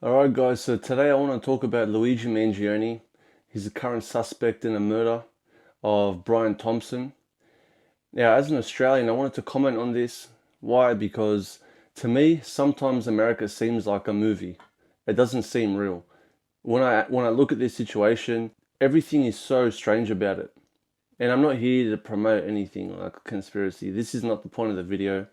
Alright guys, so today I want to talk about Luigi Mangione. He's the current suspect in the murder of Brian Thompson. Now, as an Australian, I wanted to comment on this. Why? Because to me, sometimes America seems like a movie. It doesn't seem real. When I look at this situation, everything is so strange about it. And I'm not here to promote anything like a conspiracy. This is not the point of the video.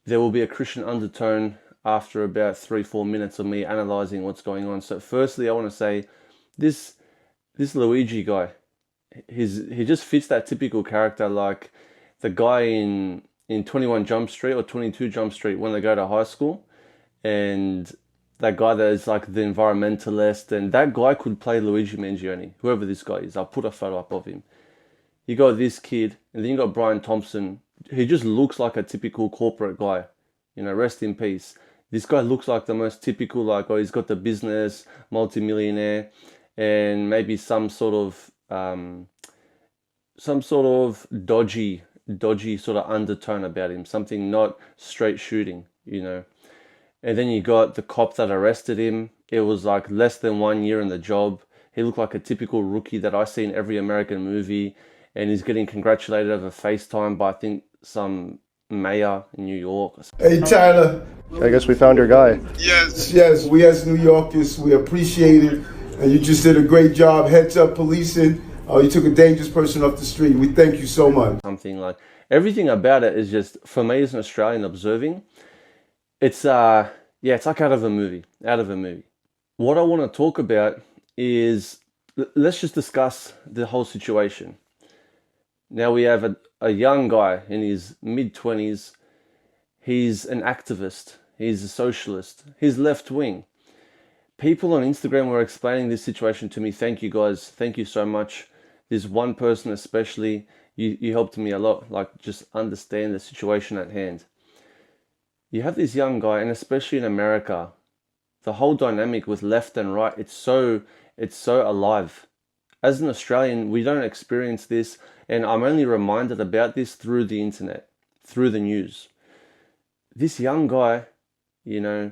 There will be a Christian undertone after about 3-4 minutes of me analyzing what's going on. So firstly, I want to say this Luigi guy, he just fits that typical character, like the guy in 21 Jump Street or 22 Jump Street when they go to high school, and that guy that is like the environmentalist, and that guy could play Luigi Mangione, whoever this guy is. I'll put a photo up of him. You got this kid, and then you got Brian Thompson. He just looks like a typical corporate guy. You know, rest in peace. This guy looks like the most typical, like, oh, he's got the business, multimillionaire, and maybe some sort of dodgy sort of undertone about him, something not straight shooting, you know. And then you got the cop that arrested him. It was like less than 1 year in the job. He looked like a typical rookie that I see in every American movie, and he's getting congratulated over FaceTime by, I think, some mayor in New York. Hey, Tyler. I guess we found your guy. Yes, we as New Yorkers, we appreciate it. And you just did a great job, heads up policing. You took a dangerous person off the street. We thank you so much. Something like, everything about it is just, for me as an Australian observing, it's like out of a movie, What I want to talk about is, let's just discuss the whole situation. Now we have a young guy in his mid-20s. He's an activist. He's a socialist. He's left-wing. People on Instagram were explaining this situation to me. Thank you guys. Thank you so much. This one person especially, you helped me a lot, like just understand the situation at hand. You have this young guy, and especially in America, the whole dynamic with left and right, it's so alive. As an Australian, we don't experience this, and I'm only reminded about this through the internet, through the news. This young guy, you know,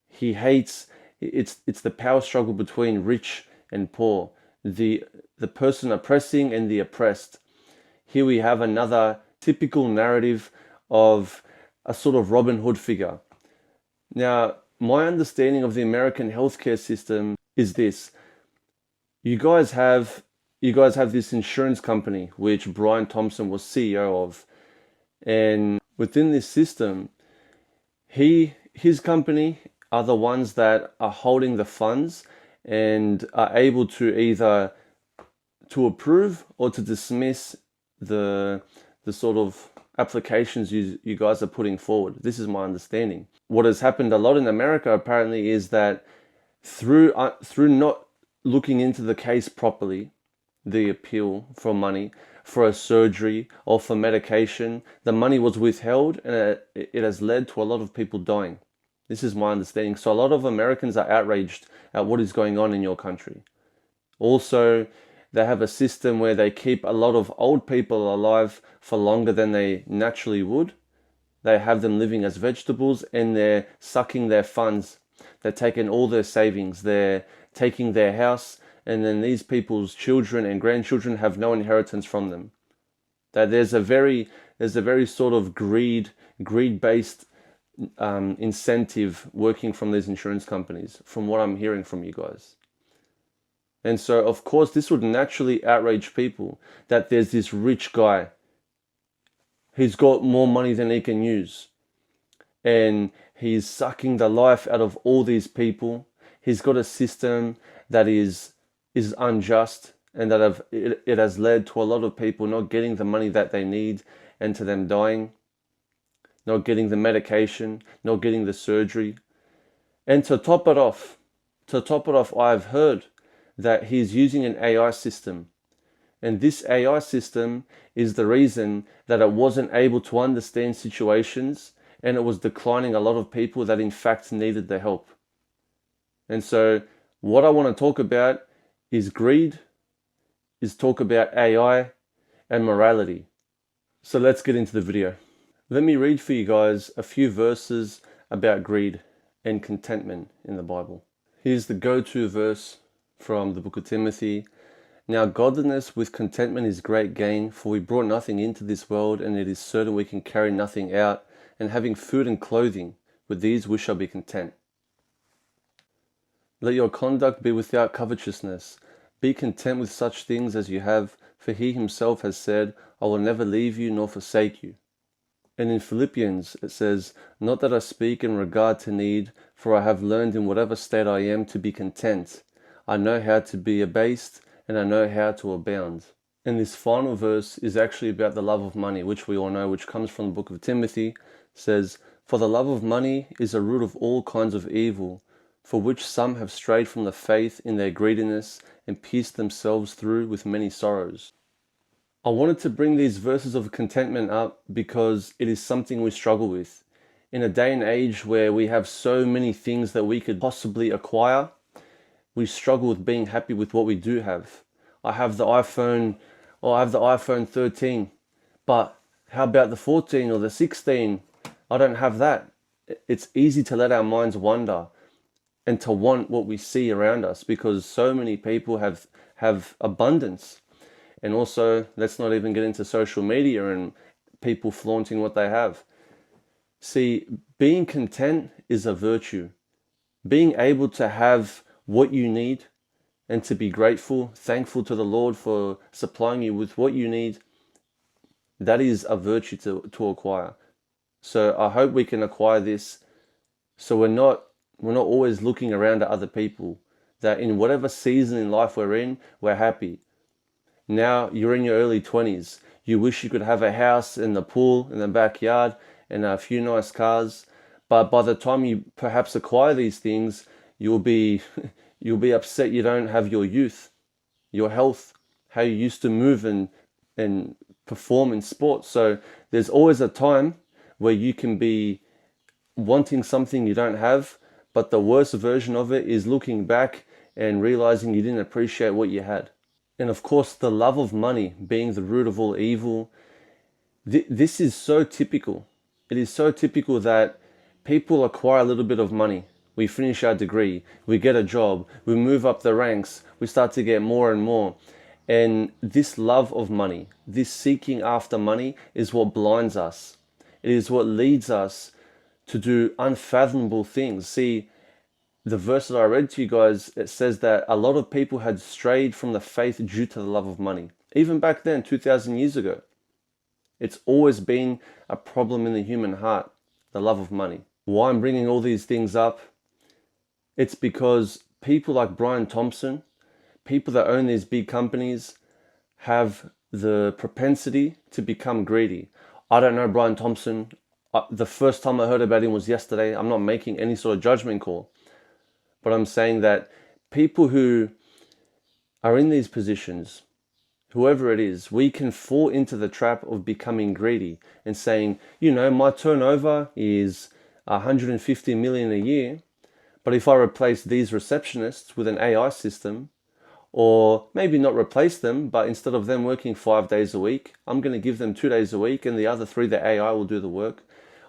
he hates, it's the power struggle between rich and poor, the person oppressing and the oppressed. Here we have another typical narrative of a sort of Robin Hood figure. Now, my understanding of the American healthcare system is this. You guys have this insurance company, which Brian Thompson was CEO of. And within this system, his company are the ones that are holding the funds and are able to either to approve or to dismiss the sort of applications you guys are putting forward. This is my understanding. What has happened a lot in America apparently is that through not looking into the case properly, the appeal for money, for a surgery or for medication, the money was withheld, and it has led to a lot of people dying. This is my understanding. So a lot of Americans are outraged at what is going on in your country. Also, they have a system where they keep a lot of old people alive for longer than they naturally would. They have them living as vegetables, and they're sucking their funds. They're taking all their savings. They're taking their house, and then these people's children and grandchildren have no inheritance from them. That there's a very sort of greed-based incentive working from these insurance companies, from what I'm hearing from you guys. And so, of course, this would naturally outrage people, that there's this rich guy. He's got more money than he can use, and he's sucking the life out of all these people. He's got a system that is unjust, and that it has led to a lot of people not getting the money that they need, and to them dying, not getting the medication, not getting the surgery. And to top it off, I've heard that he's using an AI system. And this AI system is the reason that it wasn't able to understand situations, and it was declining a lot of people that in fact needed the help. And so what I want to talk about is greed, is talk about AI and morality. So let's get into the video. Let me read for you guys a few verses about greed and contentment in the Bible. Here's the go-to verse from the book of Timothy. Now godliness with contentment is great gain, for we brought nothing into this world, and it is certain we can carry nothing out, and having food and clothing, with these we shall be content. Let your conduct be without covetousness. Be content with such things as you have, for he himself has said, I will never leave you nor forsake you. And in Philippians it says, not that I speak in regard to need, for I have learned in whatever state I am to be content. I know how to be abased, and I know how to abound. And this final verse is actually about the love of money, which we all know, which comes from the book of Timothy. It says, for the love of money is a root of all kinds of evil, for which some have strayed from the faith in their greediness and pierced themselves through with many sorrows. I wanted to bring these verses of contentment up because it is something we struggle with. In a day and age where we have so many things that we could possibly acquire, we struggle with being happy with what we do have. I have the iPhone 13, but how about the 14 or the 16? I don't have that. It's easy to let our minds wander and to want what we see around us because so many people have abundance. And also, let's not even get into social media and people flaunting what they have. See, being content is a virtue. Being able to have what you need and to be grateful, thankful to the Lord for supplying you with what you need, that is a virtue to acquire. So I hope we can acquire this so we're not always looking around at other people, that in whatever season in life we're in, we're happy. Now you're in your early 20s. You wish you could have a house and a pool in the backyard and a few nice cars. But by the time you perhaps acquire these things, you'll be upset you don't have your youth, your health, how you used to move and perform in sports. So there's always a time where you can be wanting something you don't have, but the worst version of it is looking back and realizing you didn't appreciate what you had. And of course, the love of money being the root of all evil, this is so typical. It is so typical that people acquire a little bit of money. We finish our degree, we get a job, we move up the ranks, we start to get more and more. And this love of money, this seeking after money is what blinds us. It is what leads us to do unfathomable things. See, the verse that I read to you guys, it says that a lot of people had strayed from the faith due to the love of money. Even back then, 2,000 years ago. It's always been a problem in the human heart, the love of money. Why I'm bringing all these things up? It's because people like Brian Thompson, people that own these big companies, have the propensity to become greedy. I don't know Brian Thompson. The first time I heard about him was yesterday. I'm not making any sort of judgment call. But I'm saying that people who are in these positions, whoever it is, we can fall into the trap of becoming greedy and saying, my turnover is 150 million a year, but if I replace these receptionists with an AI system, or maybe not replace them, but instead of them working 5 days a week, I'm going to give them 2 days a week and the other 3, the AI will do the work.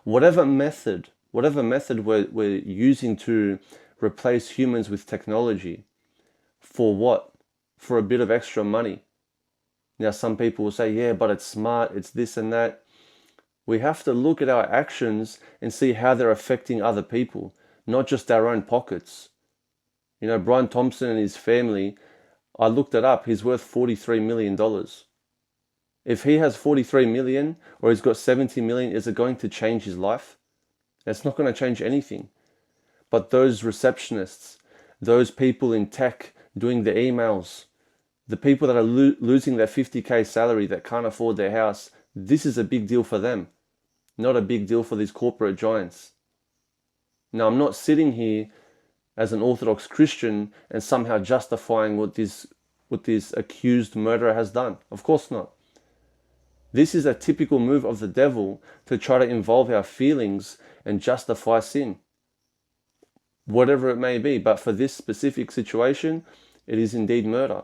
Whatever method we're using to replace humans with technology. For what? For a bit of extra money. Now some people will say, yeah, but it's smart, it's this and that. We have to look at our actions and see how they're affecting other people, not just our own pockets. Brian Thompson and his family, I looked it up, he's worth $43 million. If he has 43 million or he's got 70 million, is it going to change his life? It's not going to change anything. But those receptionists, those people in tech doing the emails, the people that are losing their 50K salary that can't afford their house, this is a big deal for them, not a big deal for these corporate giants. Now, I'm not sitting here as an Orthodox Christian and somehow justifying what this accused murderer has done. Of course not. This is a typical move of the devil to try to involve our feelings and justify sin, whatever it may be. But for this specific situation, it is indeed murder.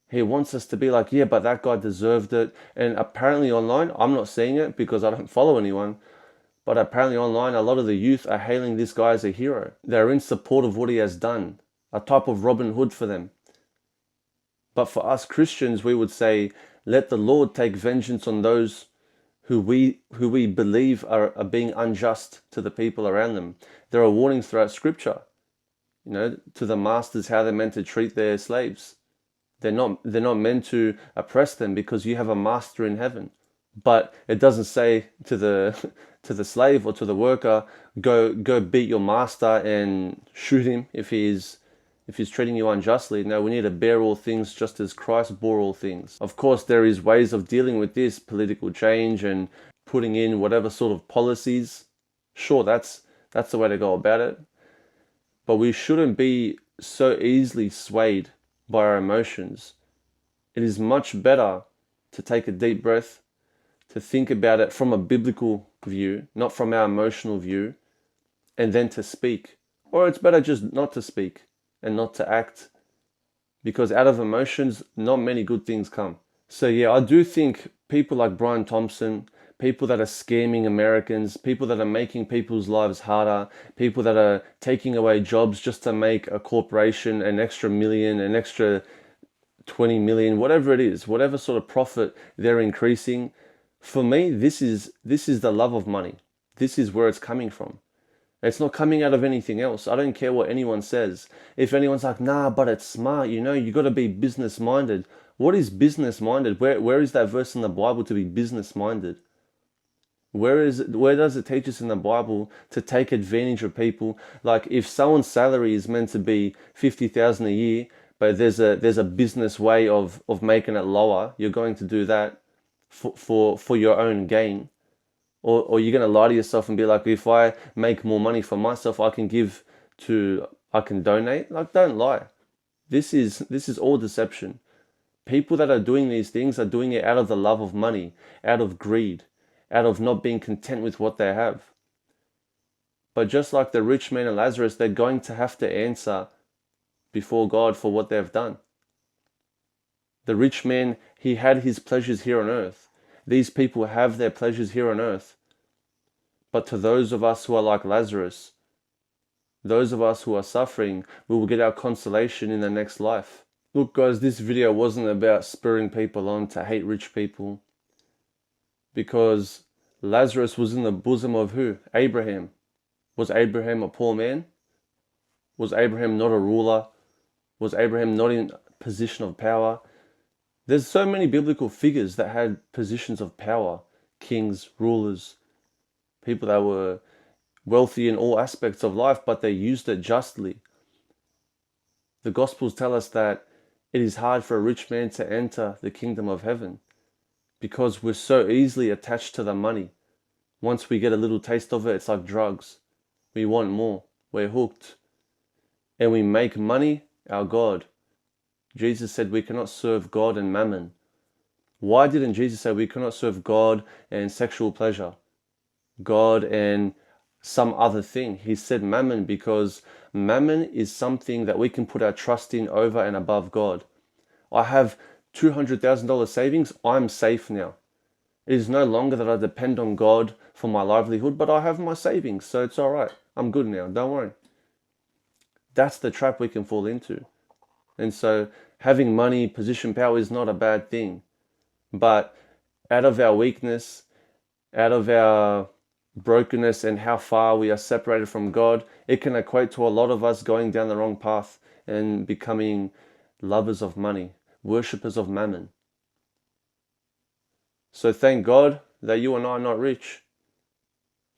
He wants us to be like, yeah, but that guy deserved it. And apparently online, I'm not seeing it because I don't follow anyone, But apparently online, a lot of the youth are hailing this guy as a hero. They're in support of what he has done, a type of Robin Hood for them. But for us Christians, we would say, let the Lord take vengeance on those who we believe are being unjust to the people around them. There are warnings throughout Scripture, to the masters how they're meant to treat their slaves. They're not meant to oppress them because you have a master in heaven. But it doesn't say to the to the slave or to the worker, go beat your master and shoot him if he's treating you unjustly. No, we need to bear all things just as Christ bore all things. Of course, there is ways of dealing with this, political change and putting in whatever sort of policies. Sure, that's the way to go about it. But we shouldn't be so easily swayed by our emotions. It is much better to take a deep breath, to think about it from a biblical view, not from our emotional view, and then to speak. Or it's better just not to speak and not to act, because out of emotions, not many good things come. So yeah, I do think people like Brian Thompson, people that are scamming Americans, people that are making people's lives harder, people that are taking away jobs just to make a corporation an extra million, an extra 20 million, whatever it is, whatever sort of profit they're increasing. For me, this is the love of money. This is where it's coming from. It's not coming out of anything else. I don't care what anyone says. If anyone's like, nah, but it's smart, you got to be business minded. What is business minded? Where is that verse in the Bible to be business minded? Where does it teach us in the Bible to take advantage of people? Like if someone's salary is meant to be 50,000 a year, but there's a business way of making it lower, you're going to do that for your own gain. Or you're going to lie to yourself and be like, if I make more money for myself, I can donate. Like, don't lie. This is all deception. People that are doing these things are doing it out of the love of money, out of greed, out of not being content with what they have. But just like the rich man and Lazarus, they're going to have to answer before God for what they've done. The rich man, he had his pleasures here on earth. These people have their pleasures here on earth. But to those of us who are like Lazarus, those of us who are suffering, we will get our consolation in the next life. Look guys, this video wasn't about spurring people on to hate rich people, because Lazarus was in the bosom of who? Abraham. Was Abraham a poor man? Was Abraham not a ruler? Was Abraham not in a position of power? There's so many biblical figures that had positions of power, kings, rulers, people that were wealthy in all aspects of life, but they used it justly. The Gospels tell us that it is hard for a rich man to enter the kingdom of heaven because we're so easily attached to the money. Once we get a little taste of it, it's like drugs. We want more. We're hooked. And we make money our God. Jesus said we cannot serve God and mammon. Why didn't Jesus say we cannot serve God and sexual pleasure? God and some other thing. He said mammon because mammon is something that we can put our trust in over and above God. I have $200,000 savings. I'm safe now. It is no longer that I depend on God for my livelihood, but I have my savings, so it's all right. I'm good now. Don't worry. That's the trap we can fall into. And so having money, position, power is not a bad thing. But out of our weakness, out of our brokenness and how far we are separated from God, it can equate to a lot of us going down the wrong path and becoming lovers of money, worshippers of mammon. So thank God that you and I are not rich,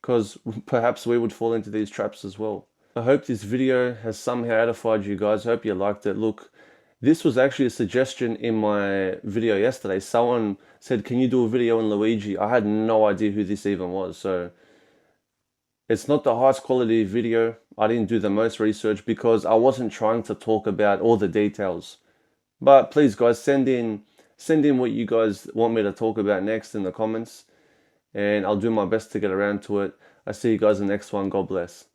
because perhaps we would fall into these traps as well. I hope this video has somehow edified you guys. I hope you liked it. Look, this was actually a suggestion in my video yesterday. Someone said, can you do a video on Luigi? I had no idea who this even was. So it's not the highest quality video. I didn't do the most research because I wasn't trying to talk about all the details. But please guys, send in what you guys want me to talk about next in the comments, and I'll do my best to get around to it. I see you guys in the next one. God bless.